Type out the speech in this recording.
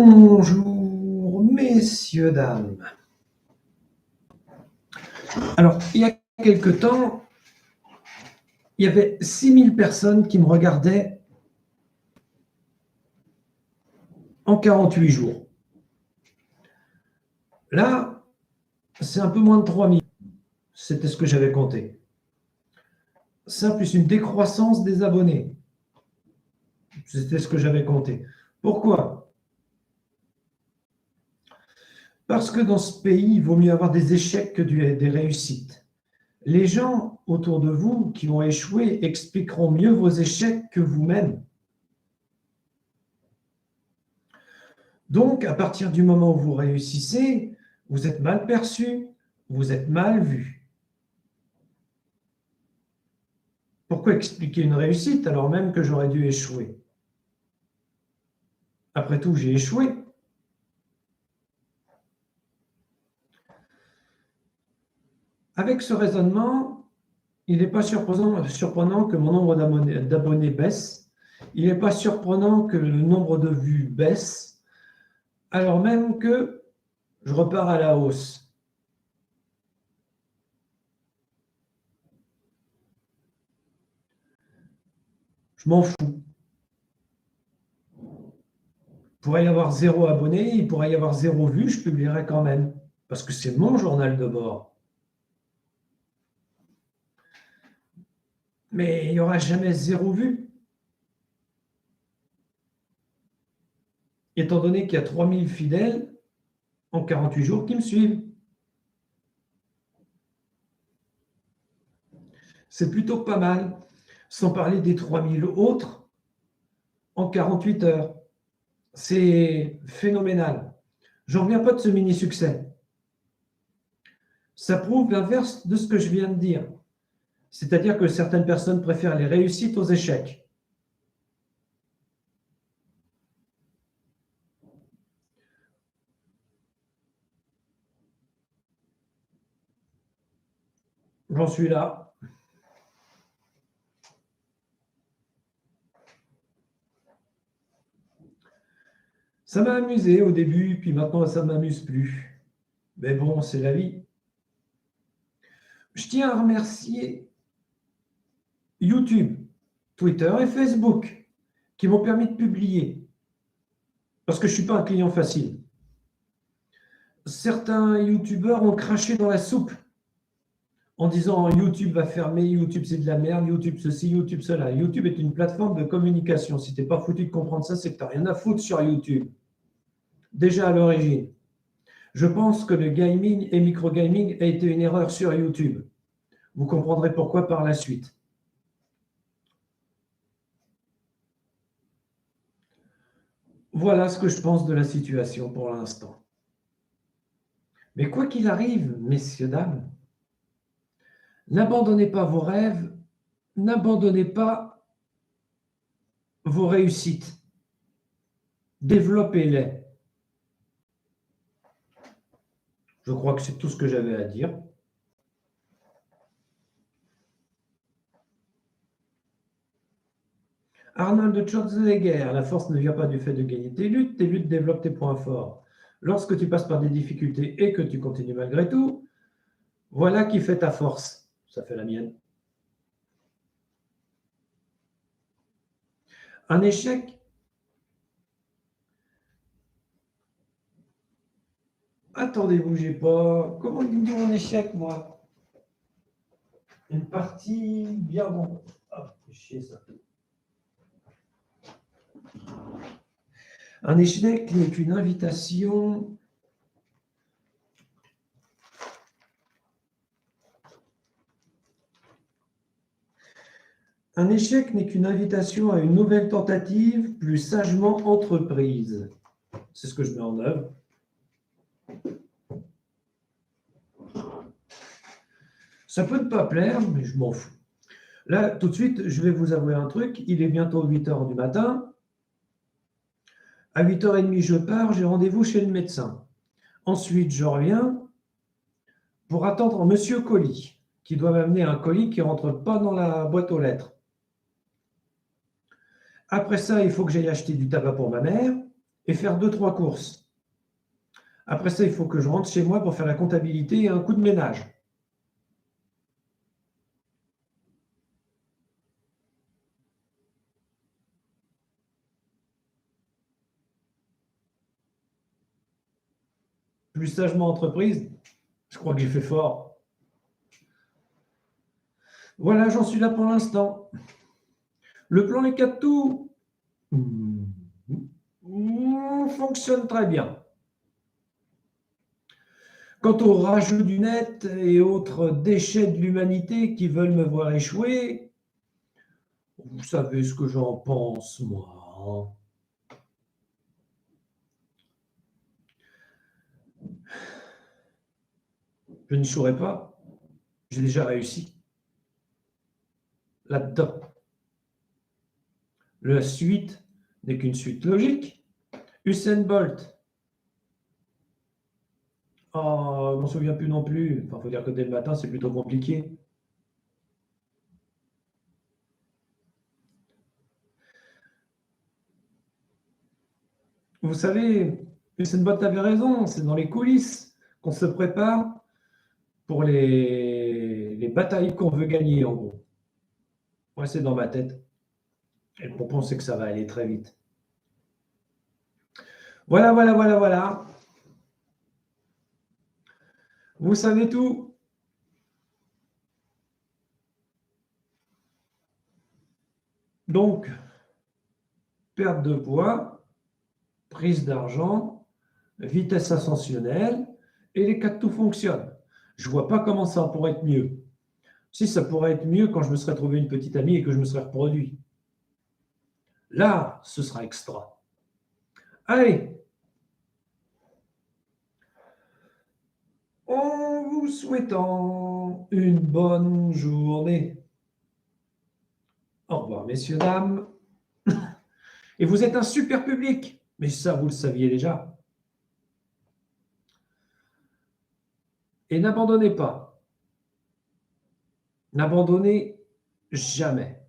Bonjour, messieurs, dames. Alors, il y a quelque temps, il y avait 6000 personnes qui me regardaient en 48 jours. Là, c'est un peu moins de 3000. C'était ce que j'avais compté. Ça, plus une décroissance des abonnés. C'était ce que j'avais compté. Pourquoi? Parce que dans ce pays, il vaut mieux avoir des échecs que des réussites. Les gens autour de vous qui ont échoué expliqueront mieux vos échecs que vous-même. Donc, à partir du moment où vous réussissez, vous êtes mal perçu, vous êtes mal vu. Pourquoi expliquer une réussite alors même que j'aurais dû échouer? Après tout, j'ai échoué. Avec ce raisonnement, il n'est pas surprenant que mon nombre d'abonnés baisse. Il n'est pas surprenant que le nombre de vues baisse, alors même que je repars à la hausse. Je m'en fous. Il pourrait y avoir 0 abonné, il pourrait y avoir 0 vue, je publierai quand même, parce que c'est mon journal de bord. Mais il n'y aura jamais 0 vue. Étant donné qu'il y a 3000 fidèles en 48 jours qui me suivent. C'est plutôt pas mal, sans parler des 3000 autres en 48 heures. C'est phénoménal. J'en reviens pas de ce mini-succès. Ça prouve l'inverse de ce que je viens de dire. C'est-à-dire que certaines personnes préfèrent les réussites aux échecs. J'en suis là. Ça m'a amusé au début, puis maintenant ça ne m'amuse plus. Mais bon, c'est la vie. Je tiens à remercier YouTube, Twitter et Facebook qui m'ont permis de publier. Parce que je ne suis pas un client facile. Certains youtubeurs ont craché dans la soupe en disant YouTube va fermer, YouTube c'est de la merde, YouTube ceci, YouTube cela. YouTube est une plateforme de communication. Si tu n'es pas foutu de comprendre ça, c'est que tu n'as rien à foutre sur YouTube. Déjà à l'origine. Je pense que le gaming et micro-gaming a été une erreur sur YouTube. Vous comprendrez pourquoi par la suite. Voilà ce que je pense de la situation pour l'instant. Mais quoi qu'il arrive, messieurs, dames, n'abandonnez pas vos rêves, n'abandonnez pas vos réussites. Développez-les. Je crois que c'est tout ce que j'avais à dire. Arnold Schwarzenegger, la force ne vient pas du fait de gagner tes luttes développent tes points forts. Lorsque tu passes par des difficultés et que tu continues malgré tout, voilà qui fait ta force. Ça fait la mienne. Un échec, attendez, bougez pas. Comment il dit un échec, moi? Une partie bien bon. Ah, c'est chier ça. Un échec n'est qu'une invitation. Un échec n'est qu'une invitation à une nouvelle tentative plus sagement entreprise. C'est ce que je mets en œuvre. Ça peut ne pas plaire, mais je m'en fous. Là, tout de suite, je vais vous avouer un truc. Il est bientôt 8 heures du matin. À 8h30, je pars, j'ai rendez-vous chez le médecin. Ensuite, je reviens pour attendre Monsieur Colis, qui doit m'amener un colis qui ne rentre pas dans la boîte aux lettres. Après ça, il faut que j'aille acheter du tabac pour ma mère et faire 2-3 courses. Après ça, il faut que je rentre chez moi pour faire la comptabilité et un coup de ménage. Plus sagement entreprise, je crois que j'ai fait fort. Voilà, j'en suis là pour l'instant. Le plan les 4 tout fonctionne très bien. Quant aux rageux du net et autres déchets de l'humanité qui veulent me voir échouer, vous savez ce que j'en pense, moi. Je n'échouerai pas. J'ai déjà réussi. Là-dedans. La suite n'est qu'une suite logique. Usain Bolt. Oh, je m'en souviens plus non plus. Enfin, faut dire que dès le matin, c'est plutôt compliqué. Vous savez, Usain Bolt avait raison, c'est dans les coulisses qu'on se prépare pour les batailles qu'on veut gagner, en gros. Moi, c'est dans ma tête. Et pour penser que ça va aller très vite. Voilà, voilà, voilà, voilà. Vous savez tout. Donc, perte de poids, prise d'argent, vitesse ascensionnelle, et les quatre tout fonctionnent. Je ne vois pas comment ça pourrait être mieux. Si ça pourrait être mieux quand je me serais trouvé une petite amie et que je me serais reproduit. Là, ce sera extra. Allez, en vous souhaitant une bonne journée. Au revoir, messieurs, dames. Et vous êtes un super public. Mais ça, vous le saviez déjà. Et n'abandonnez pas. N'abandonnez jamais.